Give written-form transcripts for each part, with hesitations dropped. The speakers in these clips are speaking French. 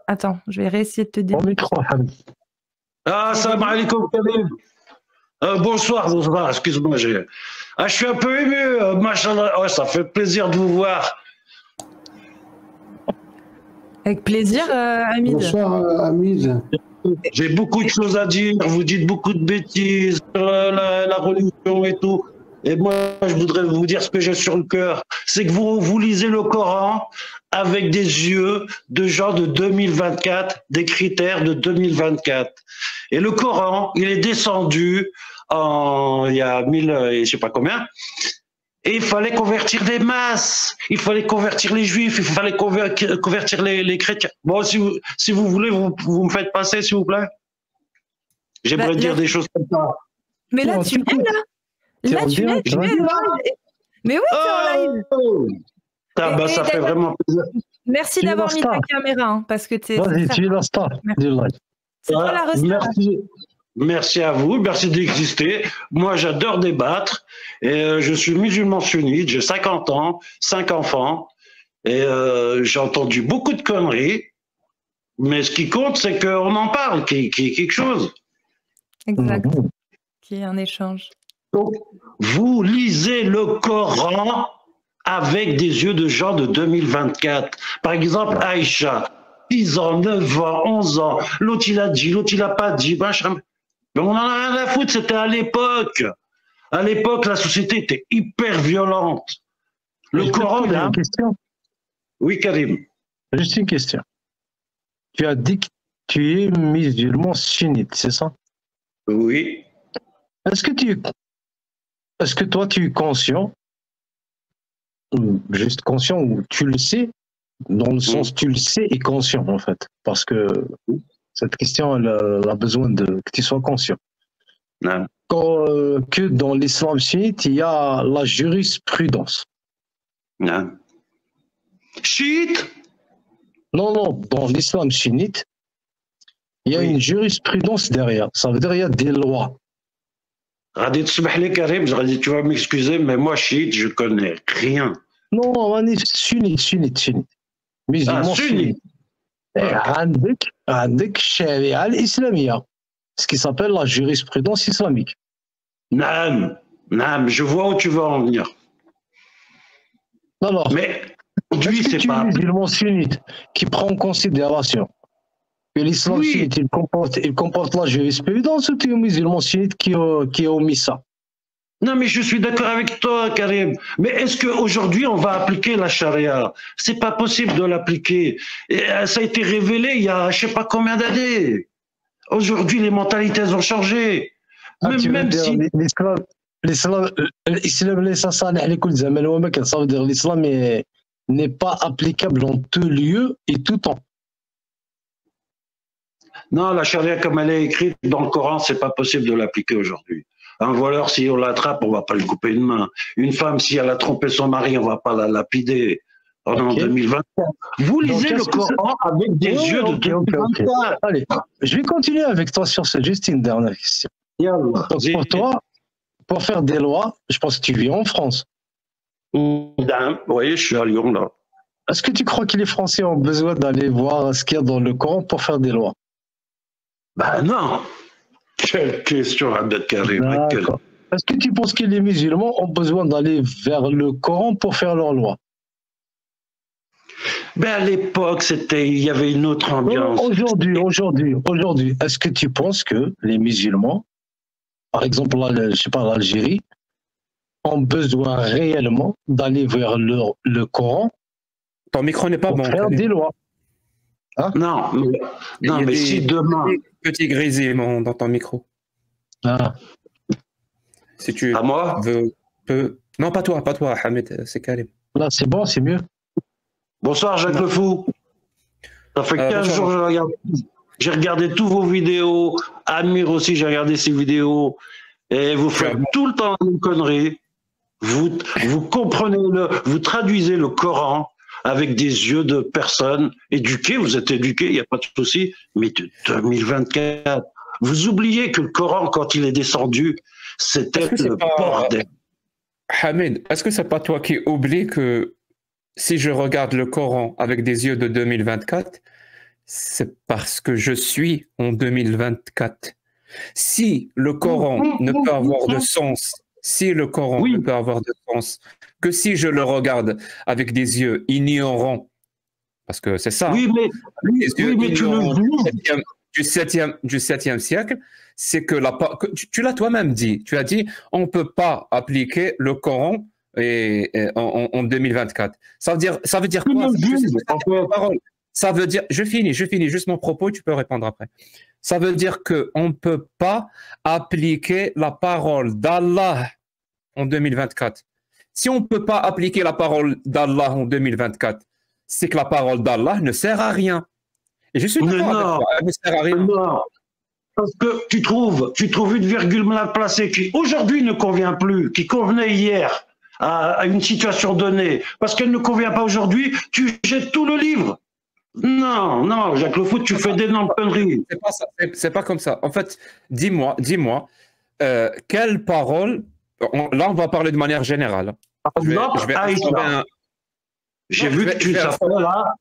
Attends, je vais réessayer de te dire. Au micro, Hamid. Ah, salam alaikum, Karim. Bonsoir, excuse-moi. Je suis un peu ému, machallah. Ouais, ça fait plaisir de vous voir. Avec plaisir, Hamid. Bonsoir, Hamid. J'ai beaucoup de choses à dire. Vous dites beaucoup de bêtises sur la religion et tout. Et moi, je voudrais vous dire ce que j'ai sur le cœur. C'est que vous lisez le Coran avec des yeux de gens de 2024, des critères de 2024. Et le Coran, il est descendu il y a 1000, je sais pas combien. Et il fallait convertir les masses, il fallait convertir les juifs, il fallait convertir les chrétiens. Bon, si vous voulez, vous me faites passer, s'il vous plaît. J'aimerais dire des choses comme ça. Mais là, tu l'es, là. Là, tu l'es. Mais oui, t'es en live. Ça fait vraiment plaisir. Merci d'avoir mis ta caméra, hein, parce que tu es... Vas-y, tu es la star du live. C'est toi la recette. Merci à vous, merci d'exister. Moi, j'adore débattre et je suis musulman sunnite, j'ai 50 ans, 5 enfants et j'ai entendu beaucoup de conneries, mais ce qui compte, c'est qu'on en parle, qu'il y ait quelque chose. Exact, qu'il y ait un échange. Donc, vous lisez le Coran avec des yeux de gens de 2024. Par exemple, Aïcha, 10 ans, 9 ans, 11 ans, l'autre il a dit, l'autre il n'a pas dit, machin. Mais on en a rien à foutre, c'était à l'époque. À l'époque, la société était hyper violente. Le Coran, là. Oui, Karim. Juste une question. Tu as dit que tu es musulman sunnite, c'est ça? Oui. Est-ce que toi tu es conscient, ou juste conscient, ou tu le sais, dans le sens tu le sais et conscient en fait, parce que cette question elle a besoin que tu sois conscient. Non. Que dans l'islam sunnite, il y a la jurisprudence. Non. Chiite? Non, dans l'islam sunnite, il y a une jurisprudence derrière. Ça veut dire qu'il y a des lois. Radit Subahli Karim, tu vas m'excuser, mais moi, chiite, je connais rien. Non, on est sunnite. Musulman sunnite. عندك الشريعة الإسلامية, ce qui s'appelle la jurisprudence islamique. Non, je vois où tu veux en venir. Alors, mais aujourd'hui, c'est pas... musulman sunnite qui prend en considération que l'islam sunnite, il comporte la jurisprudence, ou tu es musulman sunnite qui a omis ça? Non, mais je suis d'accord avec toi, Karim. Mais est-ce qu'aujourd'hui, on va appliquer la charia? C'est pas possible de l'appliquer. Ça a été révélé il y a je sais pas combien d'années. Aujourd'hui, les mentalités ont changé. Même si... L'islam, ça veut dire l'islam n'est pas applicable en tout lieu et tout temps. Non, la charia comme elle est écrite dans le Coran, c'est pas possible de l'appliquer aujourd'hui. Un voleur, si on l'attrape, on va pas lui couper une main. Une femme, si elle a trompé son mari, on va pas la lapider. En 2024. Vous lisez le Coran avec des yeux de 2024. Allez, je vais continuer avec toi sur ce. Juste une dernière question. Donc, pour toi, pour faire des lois, je pense que tu vis en France. Oui, je suis à Lyon, là. Est-ce que tu crois que les Français ont besoin d'aller voir ce qu'il y a dans le Coran pour faire des lois? Ben non. Quelle question, Abdel Karim. Est-ce que tu penses que les musulmans ont besoin d'aller vers le Coran pour faire leurs lois? Ben à l'époque, il y avait une autre ambiance. Aujourd'hui, est-ce que tu penses que les musulmans, par exemple, je sais pas, l'Algérie, ont besoin réellement d'aller vers le Coran? Ton micro n'est pas bon. Pour faire des lois. Hein? Non, mais si demain... Petit grésillement dans ton micro. Ah. Si tu à moi veux... Non, pas toi, Hamid, c'est Karim. Là, c'est bon, c'est mieux. Bonsoir, Jacques Le Fou. Ça fait 15 jours que j'ai regardé tous vos vidéos. Amir aussi, j'ai regardé ses vidéos. Et vous faites tout le temps une connerie. Vous comprenez vous traduisez le Coran avec des yeux de personnes éduquées. Vous êtes éduqués, il n'y a pas de souci. Mais de 2024, vous oubliez que le Coran, quand il est descendu, c'était le bordel. Hamid, est-ce que c'est pas toi qui oublies que si je regarde le Coran avec des yeux de 2024, C'est parce que je suis en 2024. Si le Coran ne peut avoir de sens, si le Coran ne peut avoir de sens que si je le regarde avec des yeux ignorants, parce que c'est ça, oui, mais tu le du 7e siècle, c'est que tu l'as toi-même dit, tu as dit on ne peut pas appliquer le Coran en 2024. Ça veut dire quoi? Ça veut dire, je finis juste mon propos, tu peux répondre après. Ça veut dire qu'on ne peut pas appliquer la parole d'Allah en 2024. Si on ne peut pas appliquer la parole d'Allah en 2024, c'est que la parole d'Allah ne sert à rien. Et je suis d'accord avec toi, elle ne sert à rien. Non. Parce que tu trouves une virgule mal placée qui aujourd'hui ne convient plus, qui convenait hier à une situation donnée, parce qu'elle ne convient pas aujourd'hui, tu jettes tout le livre. Non, Jacques Le Foot, tu fais d'énormes conneries. C'est pas comme ça. En fait, dis-moi, quelle parole, là on va parler de manière générale. J'ai vu que tu s'appelles là,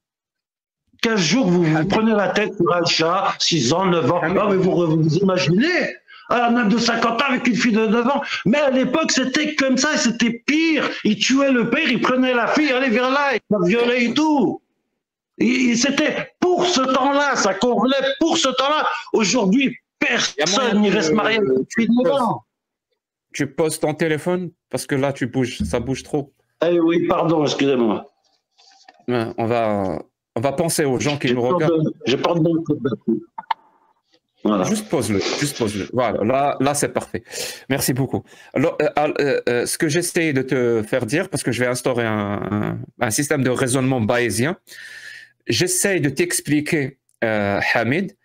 15 jours, vous prenez la tête pour Aïcha, 6 ans, 9 ans. Ah, mais vous imaginez un homme de 50 ans avec une fille de 9 ans. Mais à l'époque, c'était comme ça, c'était pire. Il tuait le père, il prenait la fille, allez, viens là, il la violait et tout. C'était pour ce temps-là, ça convenait pour ce temps-là. Aujourd'hui, personne n'y reste marié depuis 9 ans. Tu poses ton téléphone parce que là, ça bouge trop. Eh oui, pardon, excusez-moi. On va penser aux gens qui nous regardent. Je porte mon coup de batterie. Voilà. Juste pose-le. Voilà, là c'est parfait. Merci beaucoup. Alors, ce que j'essaie de te faire dire, parce que je vais instaurer un système de raisonnement bayésien, j'essaie de t'expliquer, Hamid,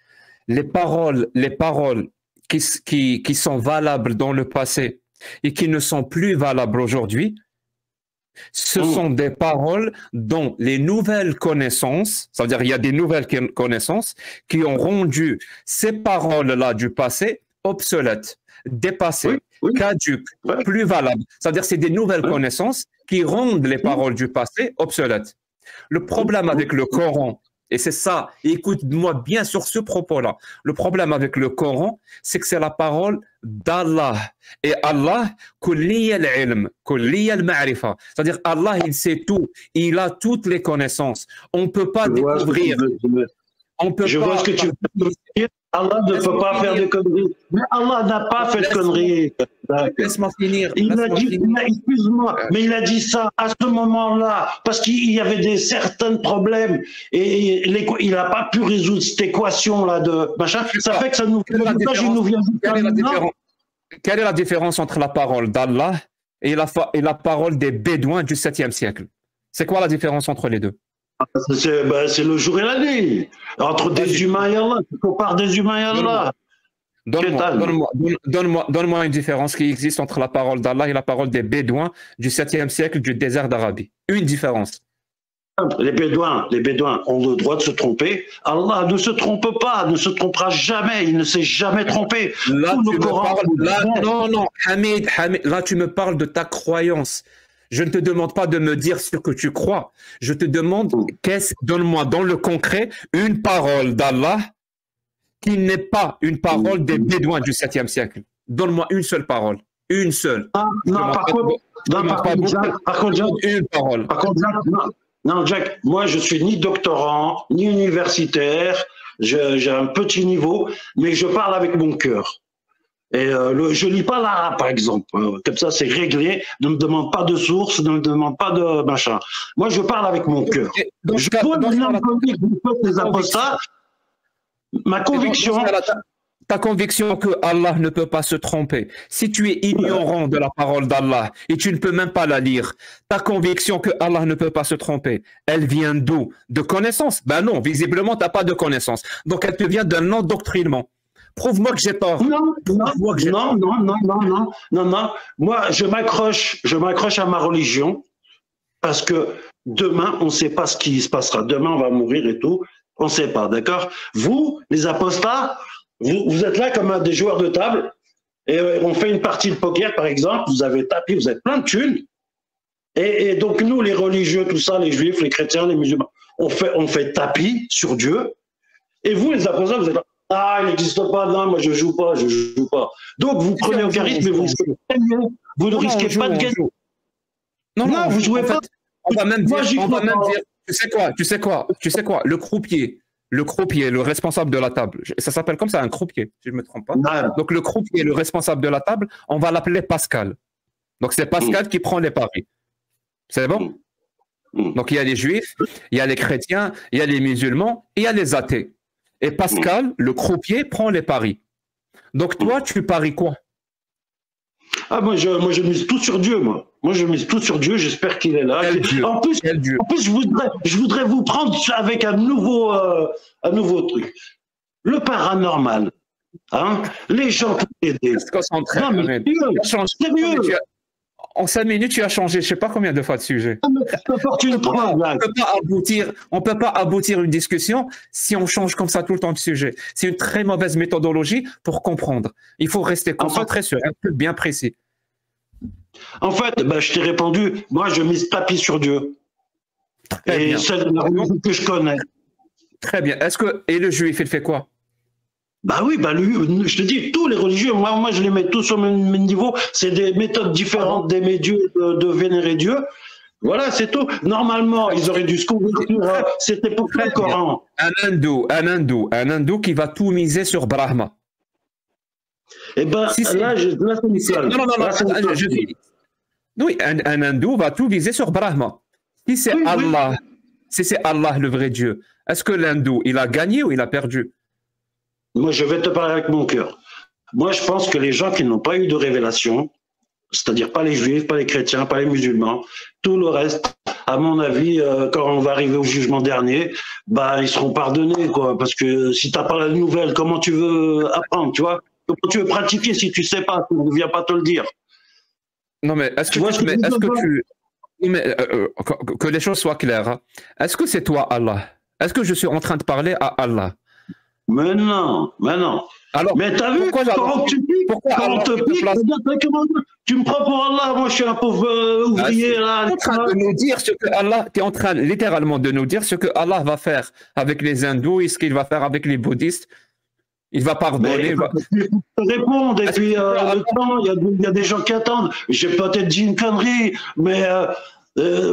les paroles qui sont valables dans le passé et qui ne sont plus valables aujourd'hui. Ce sont des paroles dont les nouvelles connaissances, c'est-à-dire il y a des nouvelles connaissances qui ont rendu ces paroles-là du passé obsolètes, dépassées, caduques, plus valables. C'est-à-dire c'est des nouvelles connaissances qui rendent les paroles du passé obsolètes. Le problème avec le Coran, et c'est ça, écoute-moi bien sur ce propos-là, le problème avec le Coran, c'est que c'est la parole d'Allah. Et Allah, kulliya al-ilm, kulliya al-ma'rifa. C'est-à-dire Allah, il sait tout, il a toutes les connaissances. On ne peut pas découvrir. Je vois ce que tu veux dire. Allah ne peut pas faire de conneries. Mais Allah n'a pas fait de conneries. Laisse-moi finir. Excuse-moi, mais il a dit ça à ce moment-là parce qu'il y avait certains problèmes et il n'a pas pu résoudre cette équation-là de machin. Ça fait que ça nous vient. Quelle est la différence entre la parole d'Allah et la parole des Bédouins du 7e siècle? C'est quoi la différence entre les deux? C'est le jour et la nuit. Entre des humains et Allah. Tu compares des humains et Allah. Donne-moi une différence qui existe entre la parole d'Allah et la parole des Bédouins du 7e siècle du désert d'Arabie. Une différence. Les Bédouins ont le droit de se tromper. Allah ne se trompe pas, ne se trompera jamais. Il ne s'est jamais trompé. Non, Hamid, là tu me parles de ta croyance. Je ne te demande pas de me dire ce que tu crois. Je te demande, donne-moi dans le concret une parole d'Allah qui n'est pas une parole des Bédouins du 7e siècle. Donne-moi une seule parole. Une seule. Par contre, Jack, moi je suis ni doctorant, ni universitaire. J'ai un petit niveau, mais je parle avec mon cœur. Et je lis pas l'arabe, par exemple. Comme ça, c'est réglé. Ne me demande pas de source, ne me demande pas de machin. Moi, je parle avec mon cœur. Je pose des apostats. Ma conviction... Ta conviction que Allah ne peut pas se tromper. Si tu es ignorant de la parole d'Allah et tu ne peux même pas la lire, ta conviction que Allah ne peut pas se tromper, elle vient d'où? De connaissance? Ben non, visiblement, tu n'as pas de connaissance. Donc, elle te vient d'un endoctrinement. Prouve-moi que j'ai tort. Non. Moi, je m'accroche à ma religion parce que demain, on ne sait pas ce qui se passera. Demain, on va mourir et tout. On ne sait pas, d'accord? Vous, les apostats, vous êtes là comme des joueurs de table et on fait une partie de poker, par exemple. Vous avez tapis, vous avez plein de thunes. Et donc, nous, les religieux, tout ça, les juifs, les chrétiens, les musulmans, on fait tapis sur Dieu. Et vous, les apostles, vous êtes là, ah, il n'existe pas, non, moi je joue pas, je joue pas. Donc vous prenez au charisme, mais vous ne risquez pas de gagner. Non, vous jouez pas. On va même dire, tu sais quoi, le croupier, le responsable de la table, ça s'appelle comme ça, un croupier, si je ne me trompe pas. Ouais. Donc le croupier, le responsable de la table, on va l'appeler Pascal. Donc c'est Pascal qui prend les paris. C'est bon? Donc il y a les juifs, il y a les chrétiens, il y a les musulmans, et il y a les athées. Et Pascal, le croupier, prend les paris. Donc toi, tu paries quoi? Ah, moi je mise tout sur Dieu, moi. Moi, je mise tout sur Dieu, j'espère qu'il est là. En plus, je voudrais vous prendre avec un nouveau truc. Le paranormal. Hein? Les gens pour aider. Non, mais c'est mieux. En 5 minutes, tu as changé, je ne sais pas combien de fois de sujet. On ne peut pas aboutir une discussion si on change comme ça tout le temps de sujet. C'est une très mauvaise méthodologie pour comprendre. Il faut rester concentré sur un truc bien précis. En fait, je t'ai répondu, moi je mise tapis sur Dieu. Et c'est la religion que je connais. Très bien. Et le juif, il fait quoi? Lui, je te dis, tous les religieux, moi je les mets tous au même niveau. C'est des méthodes différentes d'aimer Dieu, de vénérer Dieu. Voilà, c'est tout. Normalement, ils auraient dû se convertir. C'était pour le Coran. Un hindou qui va tout miser sur Brahma. Eh bien, là, je finis. Oui, un hindou va tout viser sur Brahma. Si c'est Allah, si c'est Allah le vrai Dieu, est-ce que l'hindou, il a gagné ou il a perdu? Moi, je vais te parler avec mon cœur. Moi, je pense que les gens qui n'ont pas eu de révélation, c'est-à-dire pas les juifs, pas les chrétiens, pas les musulmans, tout le reste, à mon avis, quand on va arriver au jugement dernier, ils seront pardonnés, quoi. Parce que si tu n'as pas la nouvelle, comment tu veux apprendre, tu vois? Comment tu veux pratiquer si tu ne sais pas, on ne vient pas te le dire. Non, mais que les choses soient claires, hein. Est-ce que c'est toi, Allah? Est-ce que je suis en train de parler à Allah? Mais non. Alors, mais t'as vu, quand tu piques, quand on te pique, tu me prends pour Allah, moi je suis un pauvre ouvrier là. Tu es en train de nous dire ce que Allah, tu es en train littéralement de nous dire ce que Allah va faire avec les hindous et ce qu'il va faire avec les bouddhistes. Il va pardonner. Il faut répondre, et puis le temps, il y a des gens qui attendent. J'ai peut-être dit une connerie, mais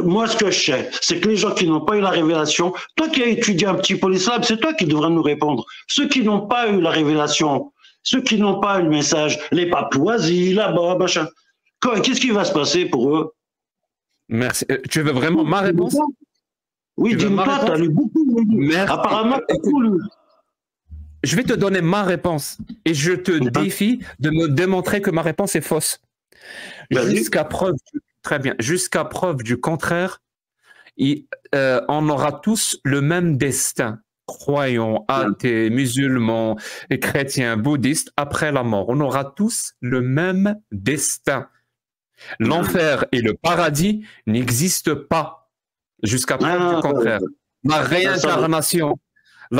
moi, ce que je sais, c'est que les gens qui n'ont pas eu la révélation, toi qui as étudié un petit peu l'islam, c'est toi qui devrais nous répondre. Ceux qui n'ont pas eu la révélation, ceux qui n'ont pas eu le message, les papouasies, là-bas, machin, qu'est-ce qui va se passer pour eux? Merci. Tu veux vraiment ma réponse? Oui, dis-moi, tu as lu beaucoup. Apparemment, tu as beaucoup lu. Je vais te donner ma réponse et je te défie de me démontrer que ma réponse est fausse. Jusqu'à preuve du contraire, on aura tous le même destin. Croyants, athées, musulmans, chrétiens, bouddhistes, après la mort. On aura tous le même destin. L'enfer et le paradis n'existent pas jusqu'à preuve du contraire. La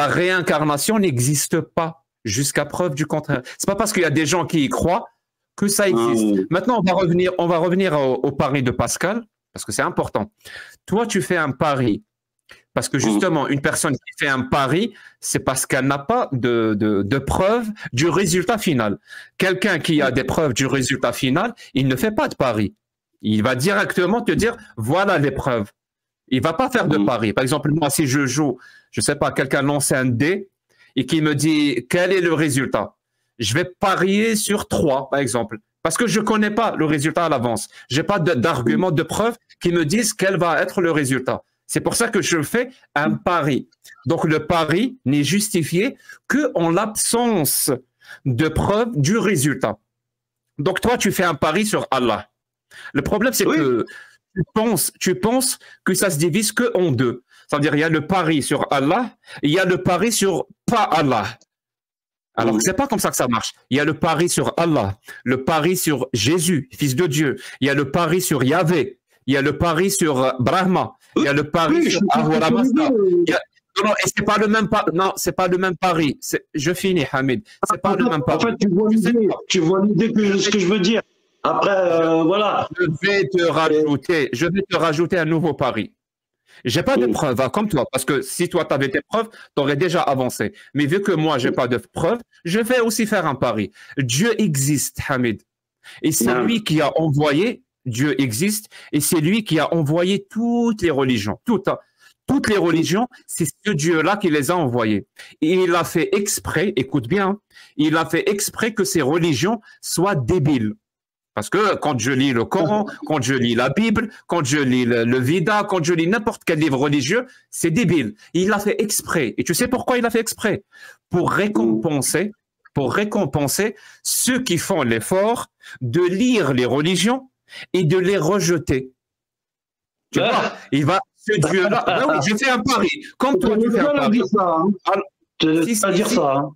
réincarnation n'existe pas jusqu'à preuve du contraire. C'est pas parce qu'il y a des gens qui y croient que ça existe. Maintenant, on va revenir au pari de Pascal, parce que c'est important. Toi, tu fais un pari, parce que justement, une personne qui fait un pari, c'est parce qu'elle n'a pas de preuve du résultat final. Quelqu'un qui a des preuves du résultat final, il ne fait pas de pari. Il va directement te dire, voilà les preuves. Il ne va pas faire de pari. Par exemple, moi, si je joue, je ne sais pas, quelqu'un lance un dé et qui me dit quel est le résultat. Je vais parier sur 3, par exemple, parce que je ne connais pas le résultat à l'avance. Je n'ai pas d'argument, de preuve qui me disent quel va être le résultat. C'est pour ça que je fais un pari. Donc, le pari n'est justifié qu'en l'absence de preuve du résultat. Donc, toi, tu fais un pari sur Allah. Le problème, c'est que tu penses que ça se divise que en deux. C'est-à-dire, il y a le pari sur Allah et il y a le pari sur pas Allah. Alors, c'est pas comme ça que ça marche. Il y a le pari sur Allah, le pari sur Jésus, fils de Dieu. Il y a le pari sur Yahvé. Il y a le pari sur Brahma. Il y a le pari sur Ahura Mazda. Non, et c'est pas le même pari. Non, c'est pas le même pari. Je finis, Hamid. C'est pas le même pari. En fait, tu vois l'idée que ce que je veux dire. Après, voilà. Je vais te rajouter un nouveau pari. J'ai pas de preuves, hein, comme toi, parce que si toi, tu avais tes preuves, tu aurais déjà avancé. Mais vu que moi, j'ai pas de preuves, je vais aussi faire un pari. Dieu existe, Hamid. Et c'est lui qui a envoyé, Dieu existe, et c'est lui qui a envoyé toutes les religions. Toutes les religions, c'est ce Dieu-là qui les a envoyées. Et il a fait exprès, écoute bien, il a fait exprès que ces religions soient débiles. Parce que quand je lis le Coran, quand je lis la Bible, quand je lis le Veda, quand je lis n'importe quel livre religieux, c'est débile. Il l'a fait exprès. Et tu sais pourquoi il a fait exprès? Pour récompenser ceux qui font l'effort de lire les religions et de les rejeter. Tu vois, il va, ce Dieu-là, ben oui, j'ai fait un pari. Comme toi, tu fais un pari. Tu ne pas dire ça.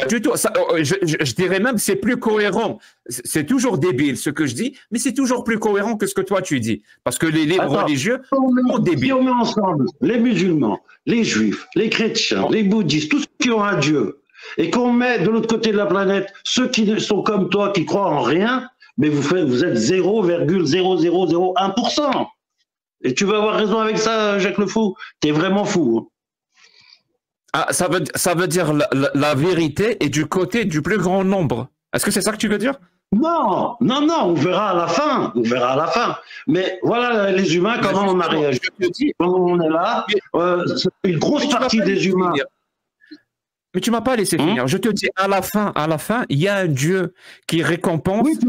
Du tout. Ça, je dirais même c'est plus cohérent. C'est toujours débile ce que je dis, mais c'est toujours plus cohérent que ce que toi tu dis. Parce que les livres religieux sont débiles. Si on met ensemble les musulmans, les juifs, les chrétiens, les bouddhistes, tous ceux qui ont un Dieu, et qu'on met de l'autre côté de la planète ceux qui sont comme toi, qui croient en rien, mais vous êtes 0,0001%. Et tu vas avoir raison avec ça, Jacques le Fou. Tu es vraiment fou. Ah, ça veut dire la vérité est du côté du plus grand nombre. Est-ce que c'est ça que tu veux dire? Non, on verra à la fin. Mais voilà les humains, comment on a réagi. Quand on est là, une grosse partie des humains. Mais tu m'as pas laissé finir. Je te dis, à la fin, il y a un Dieu qui récompense. Oui, tu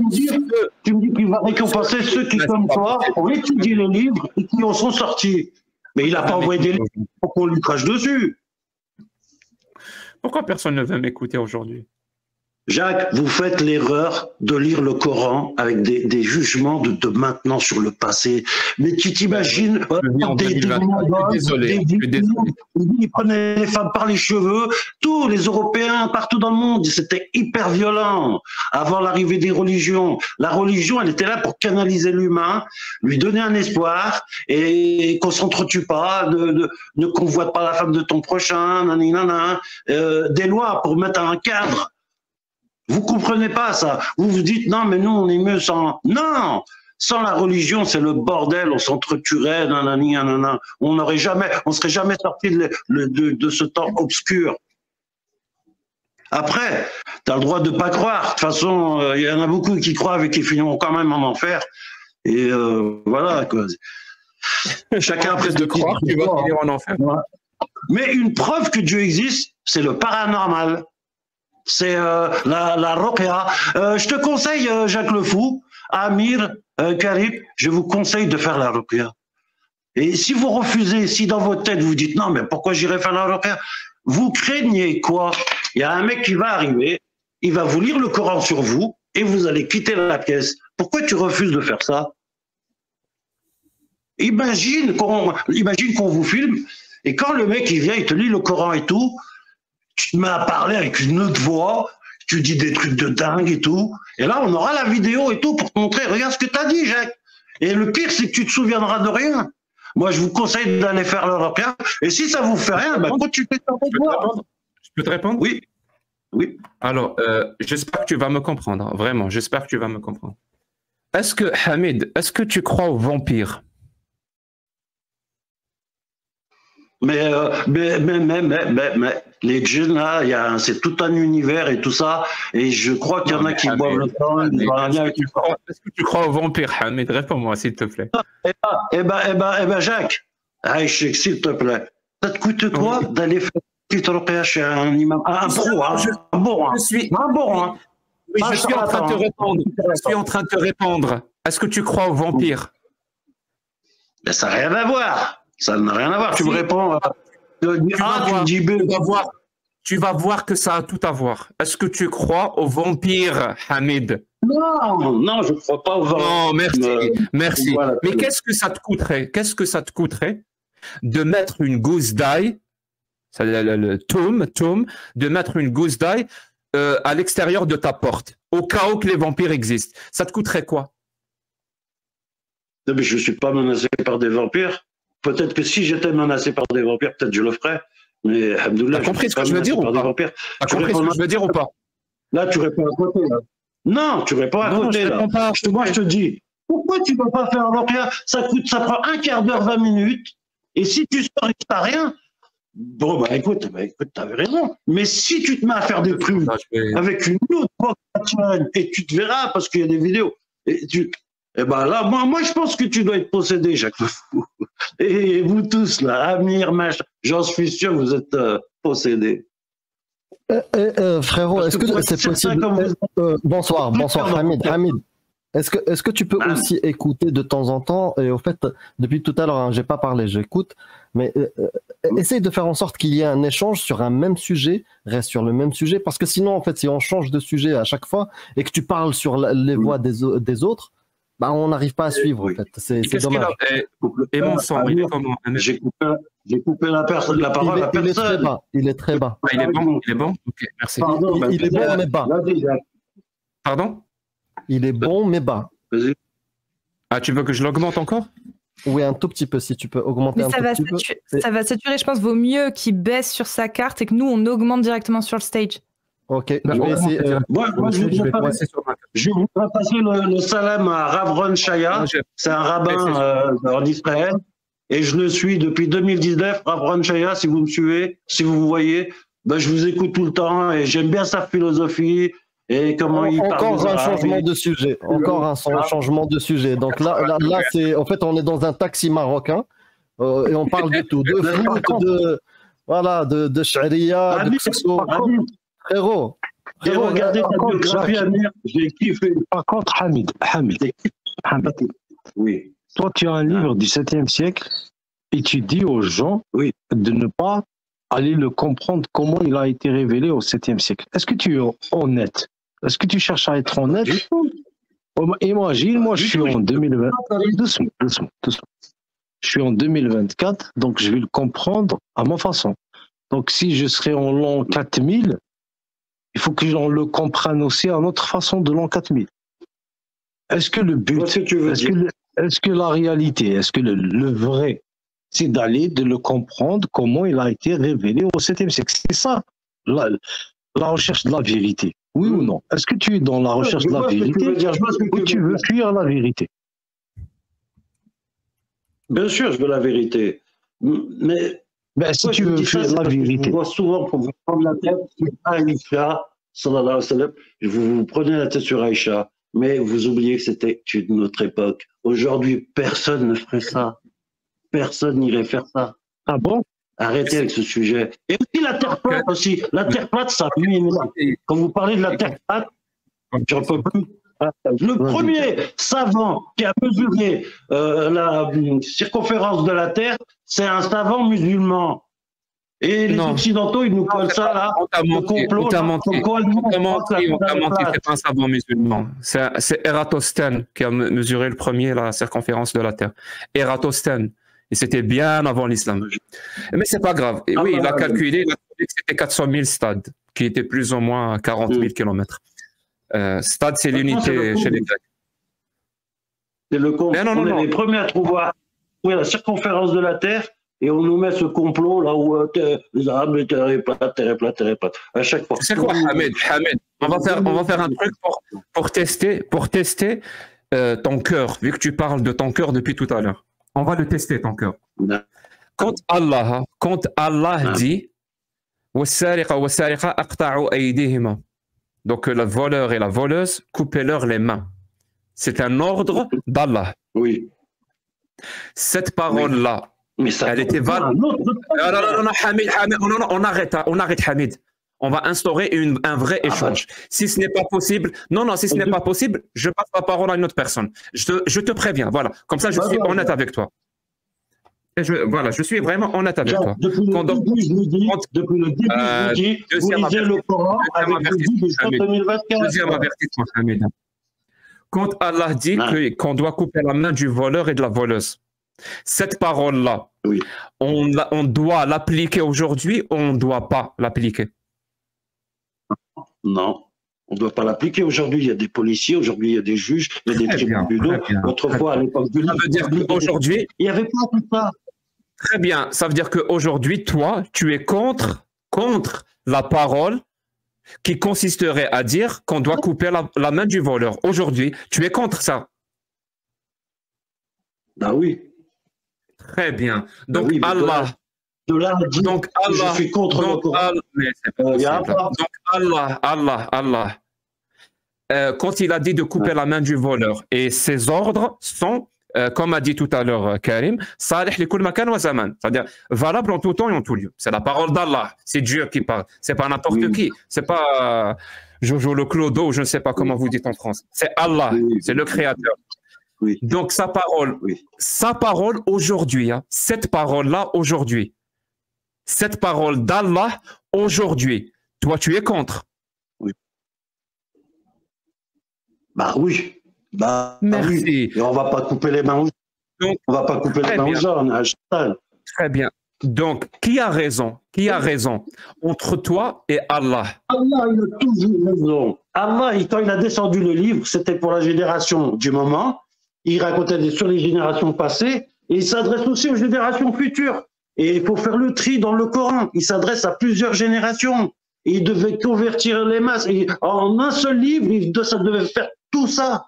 me dis qu'il va récompenser ceux qui, comme toi, ont étudié les livres et qui en sont sortis. Mais il n'a pas envoyé des livres pour qu'on lui crache dessus. Pourquoi personne ne veut m'écouter aujourd'hui? Jacques, vous faites l'erreur de lire le Coran avec des jugements de maintenant sur le passé. Mais tu t'imagines désolé. Ils prenaient les femmes par les cheveux, tous les Européens partout dans le monde, c'était hyper violent. Avant l'arrivée des religions, la religion, elle était là pour canaliser l'humain, lui donner un espoir et qu'on s'entretue pas, ne convoite pas la femme de ton prochain, des lois pour mettre un cadre. Vous comprenez pas ça. Vous vous dites non, mais nous on est mieux sans. Non, sans la religion c'est le bordel. On s'entretuerait, nanana. On serait jamais sorti de ce temps obscur. Après, tu as le droit de pas croire. De toute façon, il y en a beaucoup qui croient et qui finiront quand même en enfer. Et voilà quoi. Chacun après de croire, tu vas finir en enfer. Mais une preuve que Dieu existe, c'est le paranormal. C'est la Ruqya. Je te conseille, Jacques le Fou, Amir, Karim, je vous conseille de faire la Ruqya. Et si vous refusez, si dans votre tête vous dites non, mais pourquoi j'irai faire la Ruqya? Vous craignez quoi? Il y a un mec qui va arriver, il va vous lire le Coran sur vous et vous allez quitter la pièce. Pourquoi tu refuses de faire ça? Imagine qu'on vous filme et quand le mec il vient, il te lit le Coran et tout, tu te mets à parler avec une autre voix, tu dis des trucs de dingue et tout. Et là, on aura la vidéo et tout pour te montrer. Regarde ce que tu as dit, Jacques. Et le pire, c'est que tu te souviendras de rien. Moi, je vous conseille d'aller faire l'Européen. Et si ça vous fait rien, ben, continue à voir. Je peux te répondre? Oui. Oui. Alors, j'espère que tu vas me comprendre. Vraiment, j'espère que tu vas me comprendre. Hamid, est-ce que tu crois aux vampires? Mais les djinns, là, c'est tout un univers et tout ça. Et je crois qu'il y en a qui boivent le temps. Est-ce que tu crois aux vampires, Hamid? Réponds-moi, s'il te plaît. Eh ben, Jacques, s'il te plaît, ça te coûte quoi d'aller faire une petite ruqya chez un imam, un pro, un bon, hein? Oui, je suis en train de te répondre. Je suis en train de te répondre. Est-ce que tu crois aux vampires? Mais ça n'a rien à voir. Ça n'a rien à voir. Tu me réponds tu vas voir que ça a tout à voir. Est-ce que tu crois aux vampires, Hamid? Non, je ne crois pas aux vampires. Non, merci. Voilà. Mais qu'est-ce que ça te coûterait? Qu'est-ce que ça te coûterait de mettre une gousse d'ail, le tome, de mettre une gousse d'ail à l'extérieur de ta porte, au cas où que les vampires existent? Ça te coûterait quoi? Non, mais je ne suis pas menacé par des vampires. Peut-être que si j'étais menacé par des vampires, peut-être je le ferais. Mais Alhamdoulilah, t'as compris ce que je veux dire ou pas? T'as compris ce que je veux dire ou pas? Là, tu réponds à côté. Là. Non, tu réponds à côté. Là. Moi, je te dis, pourquoi tu ne peux pas faire un vampire? Ça prend un quart d'heure, 20 minutes. Et si tu sors et que t'as rien, bon, écoute, t'avais raison. Mais si tu te mets à faire des trucs avec une autre voix et tu te verras parce qu'il y a des vidéos. Et ben là, moi, je pense que tu dois être possédé, Jacques le Fou. Et vous tous, là, Amir, machin, j'en suis sûr, vous êtes possédés. Frérot, est-ce que c'est possible? Bonsoir, Hamid. Est-ce que tu peux aussi écouter de temps en temps? Et au fait, depuis tout à l'heure, hein, j'ai pas parlé, j'écoute. Mais essaye de faire en sorte qu'il y ait un échange sur un même sujet, reste sur le même sujet, parce que sinon, en fait, si on change de sujet à chaque fois et que tu parles sur les voix des autres, bah, on n'arrive pas à suivre. En fait. C'est dommage. Et mon sang, il est comment? J'ai coupé la parole à personne. Il est très bas. Ah, il est bon. Ok, merci. Pardon, il est bon, mais bas. Pardon? Il est bon, mais bas. Ah, tu veux que je l'augmente encore? Oui, un tout petit peu, si tu peux augmenter un tout petit peu. Ça va saturer, je pense, vaut mieux qu'il baisse sur sa carte et que nous, on augmente directement sur le stage. Ok, je vais essayer. Je voudrais passer le salam à Ravron Shaya. C'est un rabbin en Israël. Et je le suis depuis 2019. Ravron Shaya, si vous me suivez, si vous voyez, ben, je vous écoute tout le temps et j'aime bien sa philosophie. Et comment il parle. Encore un changement de sujet. Encore un changement de sujet. Donc là c'est, en fait, on est dans un taxi marocain et on parle de tout, de foot, de sharia, de xuxo. Frérot, regardez ta biographie, Amir, j'ai kiffé. Par contre, Hamid, oui. Toi, tu as un livre du 7e siècle et tu dis aux gens de ne pas aller le comprendre comment il a été révélé au 7e siècle. Est-ce que tu es honnête? Est-ce que tu cherches à être honnête? Imagine, moi, je suis en 2020. Doucement. Je suis en 2024, donc je vais le comprendre à ma façon. Donc, si je serais en l'an 4000, il faut que l'on le comprenne aussi à notre façon de l'an 4000. Est-ce que le but, est-ce que la réalité, est-ce que le vrai, c'est de le comprendre comment il a été révélé au 7e siècle? C'est ça, la recherche de la vérité. Oui ou non? Est-ce que tu es dans la recherche de la vérité ou tu veux fuir la vérité? Bien sûr, je veux la vérité. Mais si tu veux fuir la vérité. Je vois souvent pour vous prendre la tête sur Aïcha, sallallahu alayhi wa sallam, vous prenez la tête sur Aïcha, mais vous oubliez que c'était une autre époque. Aujourd'hui, personne ne ferait ça. Personne n'irait faire ça. Ah bon? Arrêtez avec ce sujet. Et aussi la Terre plate aussi. La Terre plate, ça quand vous parlez de la Terre plate, j'en peux plus. Le premier savant qui a mesuré la circonférence de la Terre, c'est un savant musulman. Et les Occidentaux, ils nous collent ça là. On t'a menti. C'est pas un savant musulman. C'est Ératosthène qui a mesuré le premier la circonférence de la Terre. Ératosthène. Et c'était bien avant l'islam. Mais c'est pas grave. Et il a calculé que c'était 400 000 stades, qui étaient plus ou moins 40 000 km. Stade, c'est l'unité chez les Grecs. C'est le compte. On est les premiers à trouver la circonférence de la Terre et on nous met ce complot là où les Arabes, la Terre est plate, Terre est plate, Terre est plate. À chaque fois. C'est quoi, Hamid, on va faire un truc pour tester ton cœur, vu que tu parles de ton cœur depuis tout à l'heure. On va le tester, ton cœur. Quand Allah dit donc le voleur et la voleuse, coupez-leur les mains. C'est un ordre d'Allah. Oui. Cette parole-là, elle était valable. Non, Hamid, on arrête, Hamid. On va instaurer un vrai échange. Si ce n'est pas possible, pas possible, je passe la parole à une autre personne. Je te préviens, voilà. Comme ça, je suis honnête avec toi. Je suis vraiment honnête avec toi. Depuis le début, je vous dis, vous lisez le Coran avec le but de 2024. Deuxième avertissement, Hamid. Quand Allah dit qu'on doit couper la main du voleur et de la voleuse, cette parole-là, on doit l'appliquer aujourd'hui ou on ne doit pas l'appliquer? Non, on ne doit pas l'appliquer aujourd'hui. Il y a des policiers, aujourd'hui il y a des juges, il y a des tribunaux. Autrefois, à l'époque du livre, ça veut dire qu'aujourd'hui, il n'y avait pas tout ça. Très bien, ça veut dire qu'aujourd'hui, toi, tu es contre la parole qui consisterait à dire qu'on doit couper la main du voleur. Aujourd'hui, tu es contre ça. Ah oui. Très bien. Donc Oui, Allah. Donc Allah. Je suis contre le Coran. Donc Allah. Quand il a dit de couper la main du voleur, et ses ordres sont, comme a dit tout à l'heure Karim, salih li kul makan wa zaman, c'est-à-dire valable en tout temps et en tout lieu. C'est la parole d'Allah, c'est Dieu qui parle, c'est pas n'importe qui, c'est pas Jojo le Clodo, ou je ne sais pas comment vous dites en France. C'est Allah, c'est le Créateur. Donc sa parole aujourd'hui, hein, cette parole-là aujourd'hui, cette parole d'Allah aujourd'hui, toi tu es contre. Bah oui. Merci. Oui. Et on va pas couper les mains aux gens. On va pas couper les mains aux gens. Très bien. Donc, qui a raison? Qui a raison entre toi et Allah? Allah, il a toujours raison. Allah, quand il a descendu le livre, c'était pour la génération du moment. Il racontait sur les générations passées et il s'adresse aussi aux générations futures. Et il faut faire le tri dans le Coran. Il s'adresse à plusieurs générations. Et il devait convertir les masses. Et en un seul livre, ça devait faire tout ça.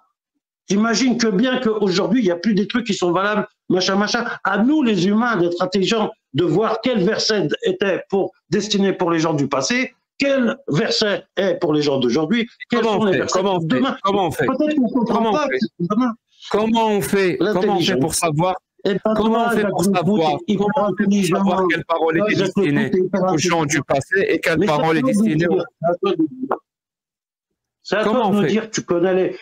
T'imagines que bien qu'aujourd'hui, il n'y a plus des trucs qui sont valables, machin. À nous, les humains, d'être intelligents, de voir quel verset était destiné pour les gens du passé, quel verset est pour les gens d'aujourd'hui, quels sont les versets de demain. Comment on fait? Peut-être qu'on ne comprend pas demain. Comment on fait pour savoir? Comment on fait pour savoir quelle parole est destinée aux gens du passé et quelle parole est destinée aux... C'est à toi de nous dire, tu connais les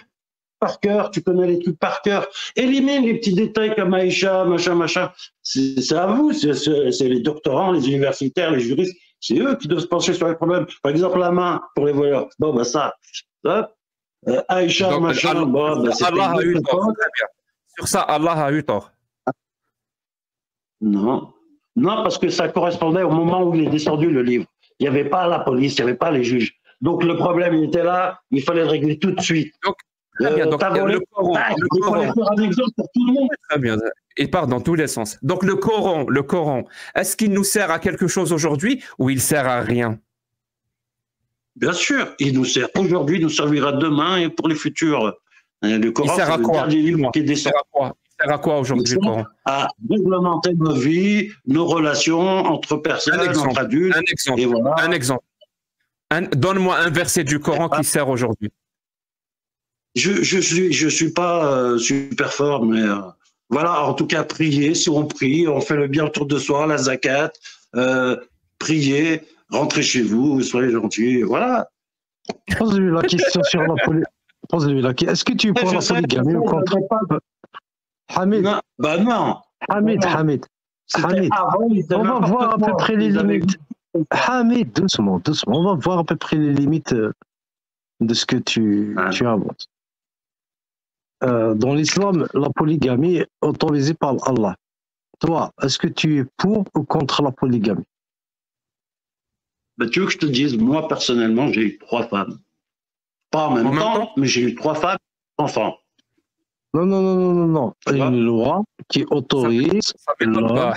par cœur, tu connais les trucs par cœur. Élimine les petits détails comme Aïcha, machin. C'est à vous, c'est les doctorants, les universitaires, les juristes, c'est eux qui doivent se pencher sur les problèmes. Par exemple, la main pour les voleurs. Bon, bah ça. Aïcha, donc, machin. Allah a eu tort. Sur ça, Allah a eu tort. Non, parce que ça correspondait au moment où il est descendu le livre. Il n'y avait pas la police, il n'y avait pas les juges. Donc le problème, il était là, il fallait le régler tout de suite. Donc, très bien. Donc, le Coran, il fallait faire un exemple pour tout le monde. Très bien. Il part dans tous les sens. Donc le Coran, est-ce qu'il nous sert à quelque chose aujourd'hui ou il sert à rien? Bien sûr, il nous sert aujourd'hui, il nous servira demain et pour les futurs. Le Coran, il sert à quoi? Il sert à quoi aujourd'hui le Coran? À réglementer nos vies, nos relations entre personnes, entre adultes. Un exemple. Donne-moi un verset du Coran qui sert aujourd'hui. Je suis pas super fort, mais voilà, en tout cas, prier. Si on prie, on fait le bien autour de soi, la zakat, prier, rentrez chez vous, soyez gentils, voilà. Pose-lui la question sur la poligamie. Est-ce que tu es pour la polygamie ou contre? Hamid. Non, bah non. Hamid. On va voir à peu près les limites. Hamid, doucement. On va voir à peu près les limites de ce que tu avances. Dans l'islam, la polygamie est autorisée par Allah. Toi, est-ce que tu es pour ou contre la polygamie? Bah, tu veux que je te dise, moi personnellement, j'ai eu 3 femmes. Pas en même temps, mais j'ai eu 3 femmes, enfants. Non. Une loi qui autorise. Ça m'étonne pas.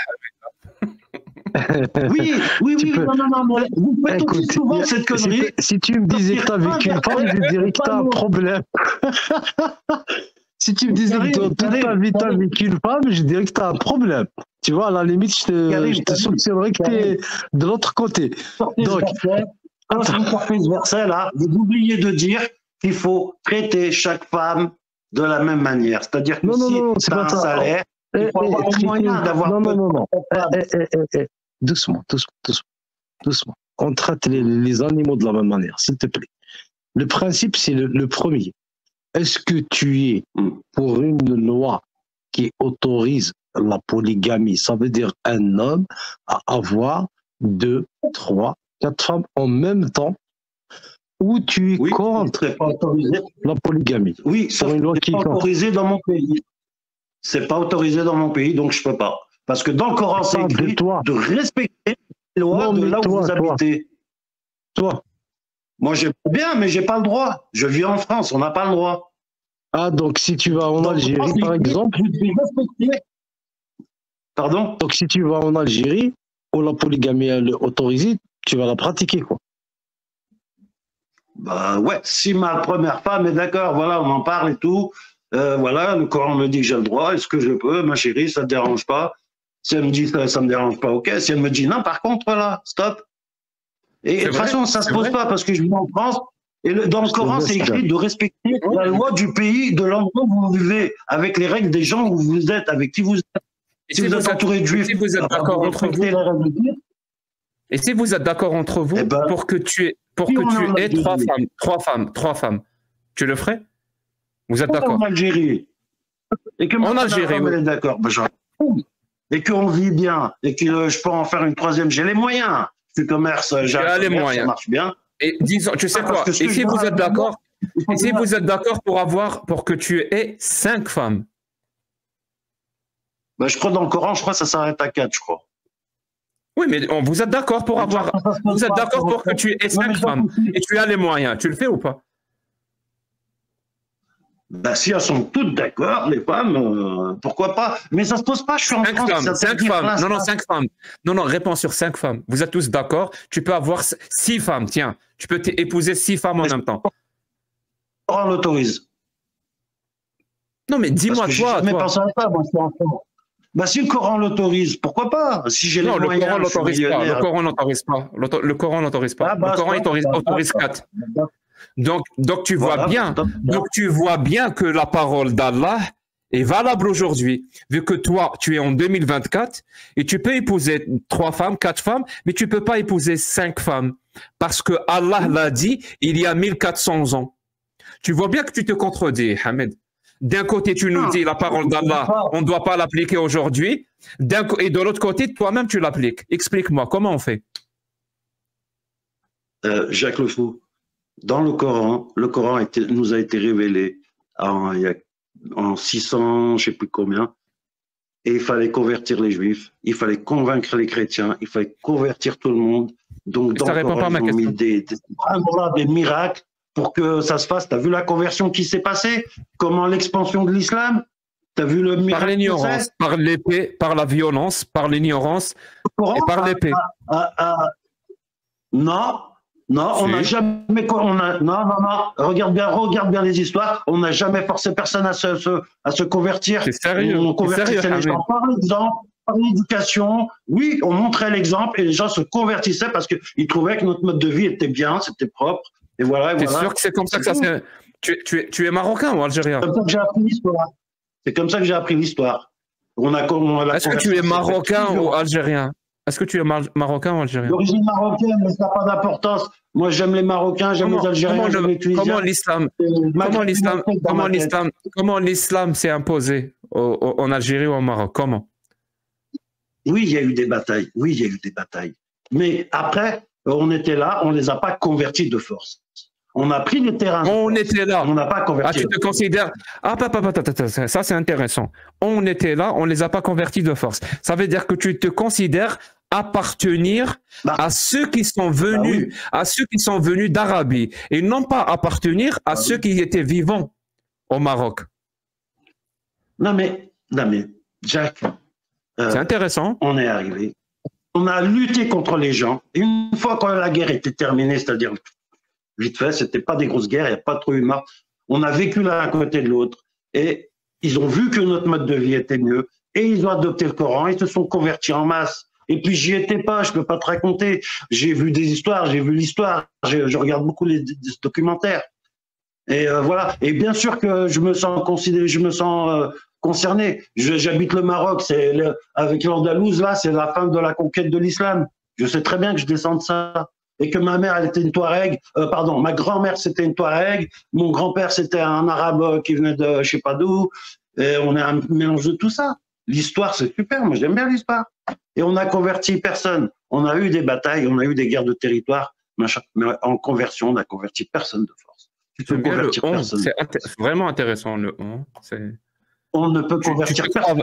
Oui, non. Vous faites écoute, souvent cette connerie. Si tu me disais que tu as vécu une femme, je dirais que tu as un problème. Si tu me disais que toute ta vie tu as vécu une femme, je dirais que tu as un problème. Tu vois, à la limite, je te soupçonnerais que tu es de l'autre côté. Donc, quand vous sortez ce verset-là, vous oubliez de dire qu'il faut traiter chaque femme de la même manière. C'est-à-dire que si tu as un salaire, il faut avoir le moyen d'avoir... Non. Doucement. On traite les animaux de la même manière, s'il te plaît. Le principe, c'est le premier. Est-ce que tu es pour une loi qui autorise la polygamie? Ça veut dire un homme à avoir 2, 3, 4 femmes en même temps, ou tu es contre la polygamie? Oui, sauf que c'est pas autorisé dans mon pays. C'est pas autorisé dans mon pays, donc je peux pas. Parce que dans le Coran, c'est écrit de respecter les lois de là où vous habitez. Toi. Moi, j'aime bien, mais j'ai pas le droit. Je vis en France, on n'a pas le droit. Ah, donc si tu vas en Algérie, par exemple... Pardon? Donc si tu vas en Algérie, où la polygamie est autorisée, tu vas la pratiquer, quoi. Bah ouais, si ma première femme est d'accord, voilà, on en parle et tout. Voilà, le Coran me dit que j'ai le droit, est-ce que je peux, ma chérie, ça te dérange pas? Si elle me dit ça me dérange pas, ok. Si elle me dit non, par contre, voilà, stop. Et de toute façon, ça se pose pas parce que je vis en France. Et dans le Coran, c'est écrit de respecter la loi du pays, de l'endroit où vous vivez, avec les règles des gens où vous êtes, avec qui vous êtes. Si vous êtes entouré de juifs, si vous êtes d'accord entre vous, et si vous êtes d'accord entre vous, pour que tu aies trois femmes, tu le ferais? Vous êtes d'accord? En Algérie. Et que en Algérie, on est d'accord. Et qu'on vit bien, et que je peux en faire une troisième, j'ai les moyens. Je commerce, j'ai les moyens, ça marche bien. Et disons, tu sais quoi? Et si vous êtes d'accord, pour que tu aies 5 femmes? Ben, je crois dans le Coran, je crois que ça s'arrête à 4, je crois. Oui, mais vous êtes d'accord pour vous êtes d'accord pour que tu aies 5 femmes et tu as les moyens. Tu le fais ou pas? Ben, si elles sont toutes d'accord, les femmes, pourquoi pas? Mais ça se pose pas, je suis en France. 5 femmes. Non, 5 femmes. Non, réponds sur 5 femmes. Vous êtes tous d'accord? Tu peux avoir 6 femmes, tiens. Tu peux épouser 6 femmes en même temps. Le Coran l'autorise. Non, mais dis-moi, toi. Mais pensez à ça, moi, je suis en France. Bah, si le Coran l'autorise, pourquoi pas? Si j'ai les moyens, le Coran n'autorise pas. Le Coran n'autorise pas. Le Coran autorise 4. Donc tu vois bien. Donc tu vois bien que la parole d'Allah est valable aujourd'hui. Vu que toi, tu es en 2024 et tu peux épouser 3 femmes, 4 femmes, mais tu peux pas épouser 5 femmes parce que Allah l'a dit il y a 1400 ans. Tu vois bien que tu te contredis, Hamed. D'un côté, tu nous dis la parole d'Allah, on ne doit pas l'appliquer aujourd'hui. Et de l'autre côté, toi-même, tu l'appliques. Explique-moi, comment on fait? Jacques Le Fou, dans le Coran nous a été révélé en 600, je ne sais plus combien, et il fallait convertir les Juifs, il fallait convaincre les chrétiens, il fallait convertir tout le monde. Donc, dans le Coran, ils ont mis des miracles pour que ça se fasse. Tu as vu la conversion qui s'est passée? Comment l'expansion de l'islam? Tu as vu le miracle? Par l'ignorance, par l'épée, par la violence, par l'ignorance et par l'épée. Non, on n'a jamais... Non, regarde bien les histoires. On n'a jamais forcé personne à se convertir. C'est sérieux. On convertissait les gens par l'exemple, par l'éducation. Oui, on montrait l'exemple et les gens se convertissaient parce qu'ils trouvaient que notre mode de vie était bien, c'était propre. Et voilà. T'es sûr que c'est comme ça que ça s'est... Tu es marocain ou algérien? C'est comme ça que j'ai appris l'histoire. C'est comme ça que j'ai appris l'histoire. Est-ce que tu es marocain ou algérien? Est-ce que tu es marocain ou algérien? D'origine marocaine, mais ça n'a pas d'importance. Moi, j'aime les Marocains, j'aime les Algériens, j'aime les Tunisiens. Comment l'islam s'est imposé en Algérie ou au Maroc? Comment? Oui, il y a eu des batailles. Mais après, on était là, on ne les a pas convertis de force. On a pris les terrains. On était là. On n'a pas converti. Ah, tu te considères... Ah, ça c'est intéressant. On était là, on ne les a pas convertis de force. Ça veut dire que tu te considères appartenir à ceux qui sont venus, à ceux qui sont venus d'Arabie, et non pas appartenir à ceux qui étaient vivants au Maroc. Non mais, Jacques. C'est intéressant. On est arrivé. On a lutté contre les gens. Et une fois que la guerre était terminée, c'est-à-dire vite fait, c'était pas des grosses guerres, il n'y a pas trop eu de morts. On a vécu l'un à côté de l'autre et ils ont vu que notre mode de vie était mieux et ils ont adopté le Coran, ils se sont convertis en masse. Et puis j'y étais pas, je peux pas te raconter. J'ai vu des histoires, j'ai vu l'histoire, je regarde beaucoup les documentaires. Et voilà. Et bien sûr que je me sens concerné. J'habite le Maroc, avec l'Andalouse là, c'est la fin de la conquête de l'islam. Je sais très bien que je descends de ça. Et que ma mère, elle était une Touareg, ma grand-mère, c'était une Touareg, mon grand-père, c'était un Arabe qui venait de je sais pas d'où, et on a un mélange de tout ça. L'histoire, c'est super, moi j'aime bien l'histoire. Et on n'a converti personne. On a eu des batailles, on a eu des guerres de territoire, machin, mais en conversion, on n'a converti personne de force. Tu peux convertir personne. C'est vraiment intéressant, le on ne peut convertir personne.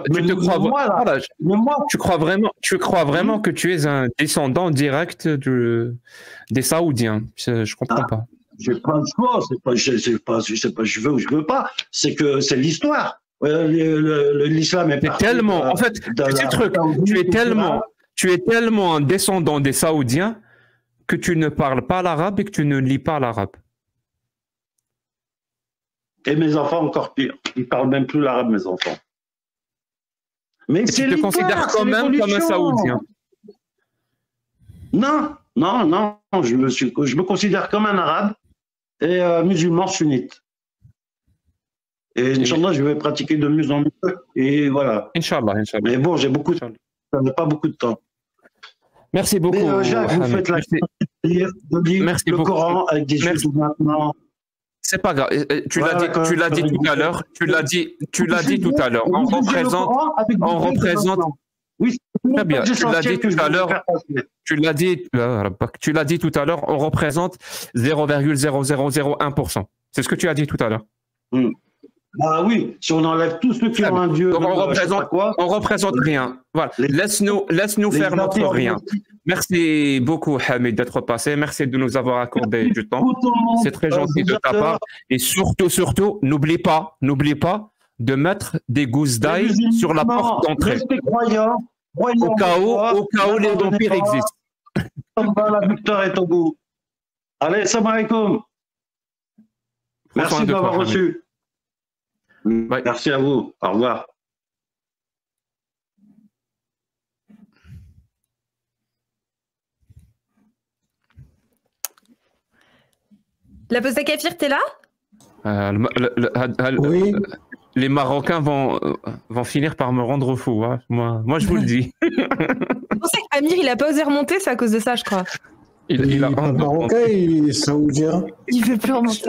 Tu crois vraiment que tu es un descendant direct des Saoudiens? Je comprends pas. J'ai pas le choix. C'est pas je veux ou je veux pas. C'est que c'est l'histoire. L'islam est parti. En fait, c'est le truc. Tu es tellement un descendant des Saoudiens que tu ne parles pas l'arabe et que tu ne lis pas l'arabe. Et mes enfants encore pire. Ils parlent même plus l'arabe, mes enfants. Mais tu te considères quand même comme un Saoudien. Non, je me considère comme un arabe et musulman sunnite. Et Inch'Allah, je vais pratiquer de mieux en mieux. Et voilà. Inch'Allah. Mais bon, j'ai pas beaucoup de temps. Merci beaucoup. Mais Jacques, vous faites la de lire le Coran avec des choses maintenant. C'est pas grave. Tu l'as dit tout à l'heure. Tu l'as dit tout à l'heure. On représente. Oui, très bien. Tu l'as dit tout à l'heure. Tu l'as dit tout à l'heure. On représente 0,0001%. C'est ce que tu as dit tout à l'heure. Ah oui, si on enlève tous ceux qui ont un Dieu. Donc on représente rien. Voilà. Laisse-nous faire notre rien. Merci beaucoup, Hamid, d'être passé. Merci de nous avoir accordé du temps. C'est très gentil de ta part. Et surtout, n'oublie pas de mettre des gousses d'ail sur la porte d'entrée. Au cas où les vampires existent. La victoire est au bout. Allez, salam alaikum. Merci de m'avoir reçu. Ouais. Merci à vous. Au revoir. La pause à Kafir, t'es là? Oui. Les Marocains vont finir par me rendre fou. Hein. Moi, je vous le dis. C'est pour ça qu'Amir, il a pas osé remonter, c'est à cause de ça, je crois. Il a pas marocain, il est saoudien. Il veut plus remonter.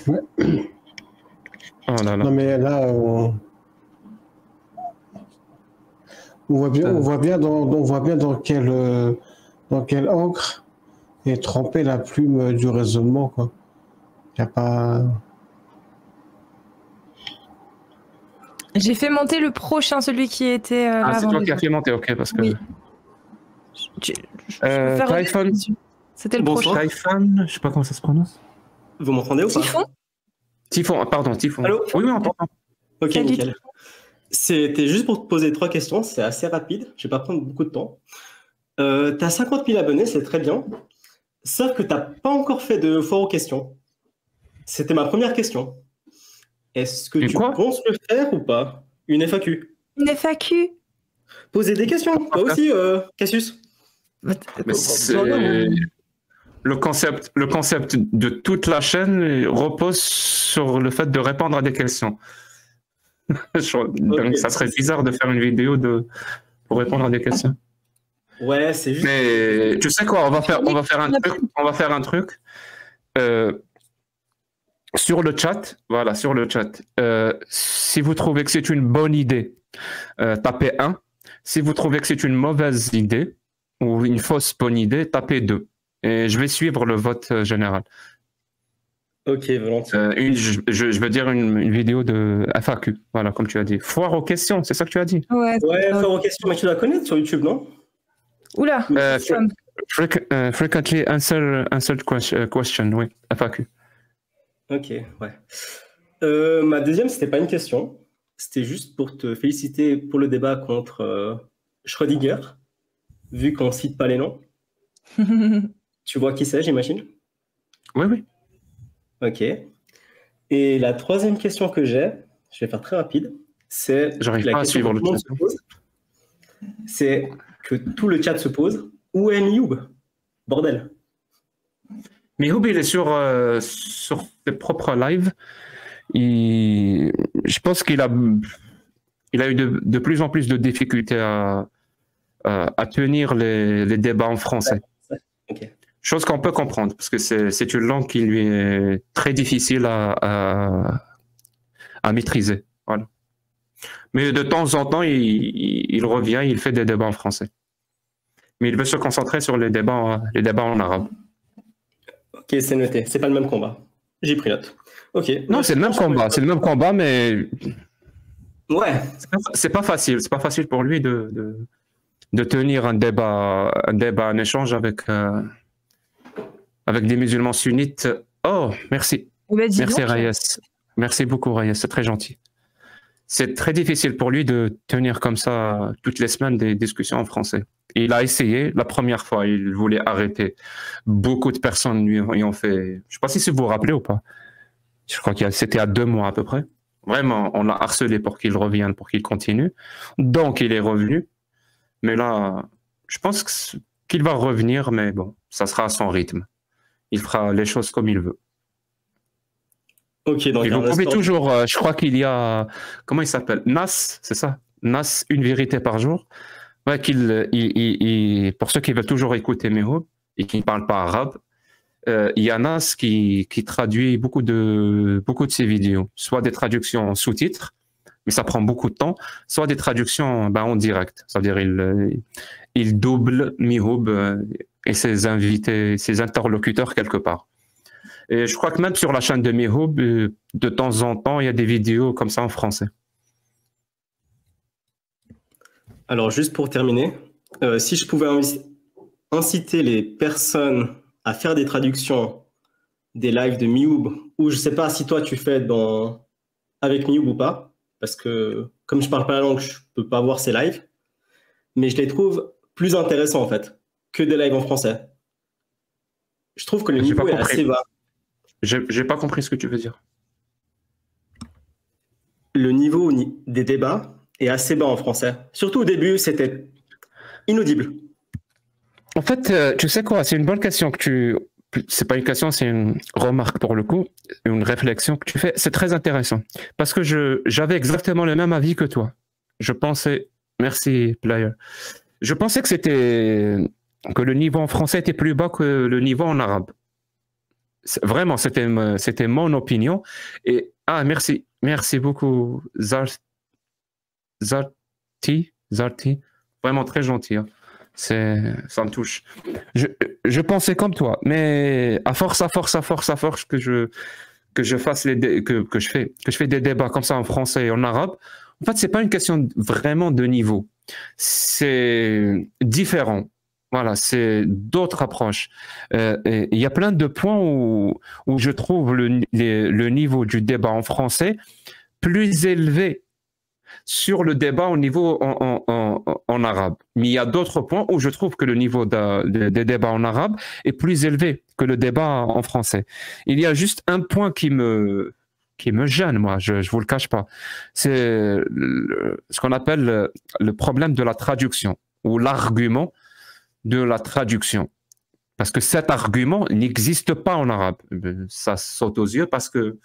Ouais. Oh là là. Non mais là, on voit bien dans quelle encre est trempée la plume du raisonnement, quoi. Y a pas. J'ai fait monter le prochain, celui qui était. C'est toi qui as fait monter, ok, parce que. Oui. Typhon. C'était le prochain. Typhon, je sais pas comment ça se prononce. Vous m'entendez ou pas? Typhon, pardon, Typhon. Allô? Oui, on entend. Ok, Salut. nickel. C'était juste pour te poser 3 questions, c'est assez rapide, je vais pas prendre beaucoup de temps. T'as 50 000 abonnés, c'est très bien, sauf que t'as pas encore fait de foire aux questions. C'était ma première question. Est-ce que tu penses le faire ou pas? Une FAQ. Une FAQ. Poser des questions, toi aussi, Cassius. Mais le concept de toute la chaîne repose sur le fait de répondre à des questions. Donc, ça serait bizarre de faire une vidéo pour répondre à des questions. Ouais, c'est juste. Mais tu sais quoi, on va faire un truc. Sur le chat, voilà, sur le chat. Si vous trouvez que c'est une bonne idée, tapez 1. Si vous trouvez que c'est une mauvaise idée ou une fausse bonne idée, tapez 2. Et je vais suivre le vote général. Ok, volontiers. Je veux dire une vidéo de FAQ, voilà, comme tu as dit. Foire aux questions, c'est ça que tu as dit? Ouais, foire aux questions, mais tu la connais sur YouTube, non? Oula. Frequently answered question, oui, FAQ. Ok, ouais. Ma deuxième, c'était pas une question. C'était juste pour te féliciter pour le débat contre Schrödinger, vu qu'on cite pas les noms. Tu vois qui c'est, j'imagine? Oui. Ok. Et la troisième question que j'ai, je vais faire très rapide, c'est... J'arrive pas à suivre le chat. C'est que tout le chat se pose. Où est Mioub? Bordel. Mioub, il est sur ses propres lives. Je pense qu'il a eu de plus en plus de difficultés à tenir les débats en français. Okay. Chose qu'on peut comprendre, parce que c'est une langue qui lui est très difficile à maîtriser. Voilà. Mais de temps en temps, il revient, il fait des débats en français. Mais il veut se concentrer sur les débats en arabe. Ok, c'est noté. C'est pas le même combat. J'ai pris note. Ok. Non, c'est le même combat. C'est le même combat, mais ouais. C'est pas facile. C'est pas facile pour lui de tenir un débat, un échange avec des musulmans sunnites. Oh, merci. Merci Reyes. Merci beaucoup Reyes, c'est très gentil. C'est très difficile pour lui de tenir comme ça toutes les semaines des discussions en français. Il a essayé la première fois, il voulait arrêter. Beaucoup de personnes lui ont fait. Je ne sais pas si vous vous rappelez ou pas. Je crois que c'était à 2 mois à peu près. Vraiment, on l'a harcelé pour qu'il revienne, pour qu'il continue. Donc, il est revenu. Mais là, je pense qu'il va revenir, mais bon, ça sera à son rythme. Il fera les choses comme il veut. Ok, donc et vous pouvez toujours, je crois qu'il y a, comment il s'appelle, Nas, c'est ça, Nas, une vérité par jour. Ouais, pour ceux qui veulent toujours écouter Mehoub et qui ne parlent pas arabe, il y a Nas qui traduit beaucoup de ses vidéos, soit des traductions en sous-titres, mais ça prend beaucoup de temps, soit des traductions en direct, c'est-à-dire il double Mehoub et ses invités, ses interlocuteurs quelque part. Et je crois que même sur la chaîne de Mehoub, de temps en temps, il y a des vidéos comme ça en français. Alors, juste pour terminer, si je pouvais inciter les personnes à faire des traductions des lives de Mehoub, ou je ne sais pas si toi tu fais avec Mehoub ou pas, parce que comme je ne parle pas la langue, je ne peux pas voir ces lives, mais je les trouve plus intéressants en fait que des lives en français. Je trouve que le niveau est assez bas. J'ai pas compris ce que tu veux dire. Le niveau des débats est assez bas en français. Surtout au début, c'était inaudible. En fait, tu sais quoi, c'est une bonne question que c'est pas une question, c'est une remarque pour le coup, une réflexion que tu fais. C'est très intéressant parce que j'avais exactement le même avis que toi. Je pensais, merci Player, je pensais que le niveau en français était plus bas que le niveau en arabe. Vraiment, c'était mon opinion. Et merci beaucoup Zarti, vraiment très gentil. Hein. Ça me touche. Je pensais comme toi, mais à force que je fasse que je fais des débats comme ça en français et en arabe. En fait, c'est pas une question vraiment de niveau. C'est différent. Voilà, c'est d'autres approches. Il y a plein de points où je trouve le niveau du débat en français plus élevé sur le débat au niveau en arabe. Mais il y a d'autres points où je trouve que le niveau des débats en arabe est plus élevé que le débat en français. Il y a juste un point qui me gêne, moi, je vous le cache pas. C'est ce qu'on appelle le problème de la traduction ou l'argument de la traduction. Parce que cet argument n'existe pas en arabe. Ça saute aux yeux parce que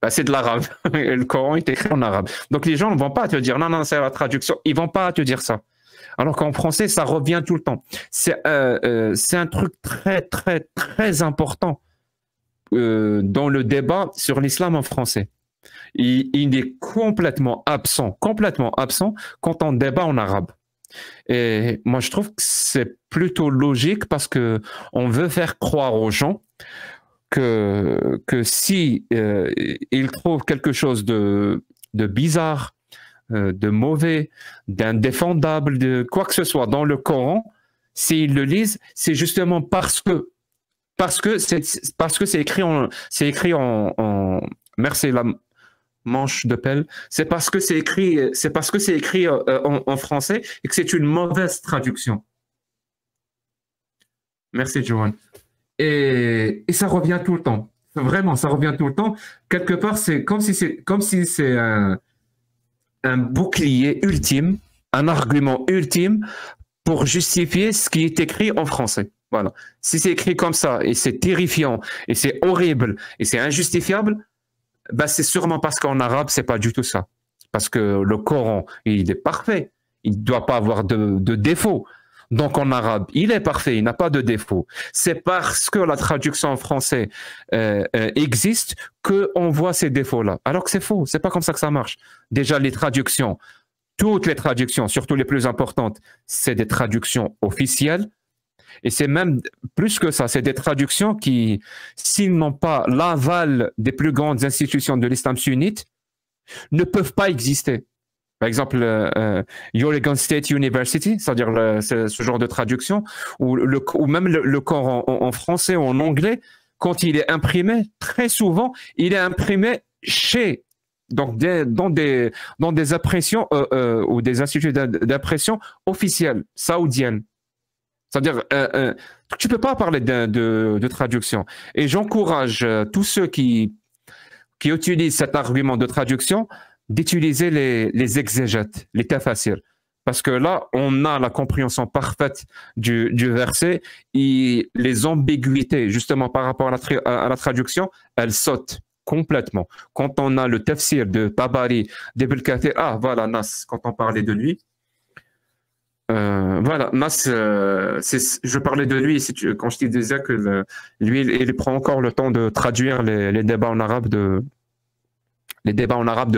c'est de l'arabe. Le Coran est écrit en arabe. Donc les gens ne vont pas te dire non, c'est la traduction. Ils ne vont pas te dire ça. Alors qu'en français, ça revient tout le temps. C'est un truc très, très, très important dans le débat sur l'islam en français. Il est complètement absent quand on débat en arabe. Et moi, je trouve que c'est plutôt logique parce que on veut faire croire aux gens que si ils trouvent quelque chose de bizarre, de mauvais, d'indéfendable, de quoi que ce soit dans le Coran, s'ils le lisent, c'est justement parce que c'est écrit en merci la manche de pelle, c'est parce que c'est écrit en français et que c'est une mauvaise traduction. Merci Johan. Et ça revient tout le temps. Vraiment, ça revient tout le temps. Quelque part, c'est comme si c'est un bouclier ultime, un argument ultime pour justifier ce qui est écrit en français. Voilà. Si c'est écrit comme ça et c'est terrifiant et c'est horrible et c'est injustifiable, c'est sûrement parce qu'en arabe, c'est pas du tout ça. Parce que le Coran, il est parfait. Il ne doit pas avoir de défaut. Donc en arabe, il est parfait, il n'a pas de défaut. C'est parce que la traduction en français existe qu'on voit ces défauts-là. Alors que c'est faux, c'est pas comme ça que ça marche. Déjà, les traductions, toutes les traductions, surtout les plus importantes, c'est des traductions officielles. Et c'est même plus que ça, c'est des traductions qui, s'ils n'ont pas l'aval des plus grandes institutions de l'islam sunnite, ne peuvent pas exister. Par exemple, Oregon State University, c'est-à-dire ce genre de traduction, ou même le Coran en français ou en anglais, quand il est imprimé, très souvent, il est imprimé donc dans des impressions ou des instituts d'impression officielles, saoudiennes. C'est-à-dire, tu ne peux pas parler de traduction. Et j'encourage tous ceux qui qui utilisent cet argument de traduction, d'utiliser les exégètes, les tafasirs. Parce que là, on a la compréhension parfaite du verset et les ambiguïtés, justement, par rapport à la traduction, elles sautent complètement. Quand on a le tafsir de Tabari, d'Ibn Kathir, ah, voilà, Nas, quand on parlait de lui, voilà, Nas, je parlais de lui quand je te disais que lui, il prend encore le temps de traduire les débats en arabe de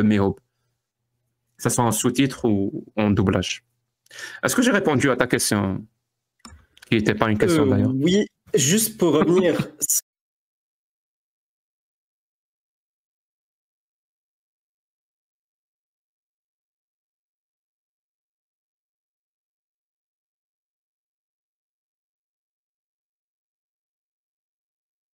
Mehob, que ce soit en sous-titre ou en doublage. Est-ce que j'ai répondu à ta question, qui n'était pas une question d'ailleurs? Oui, juste pour revenir, ce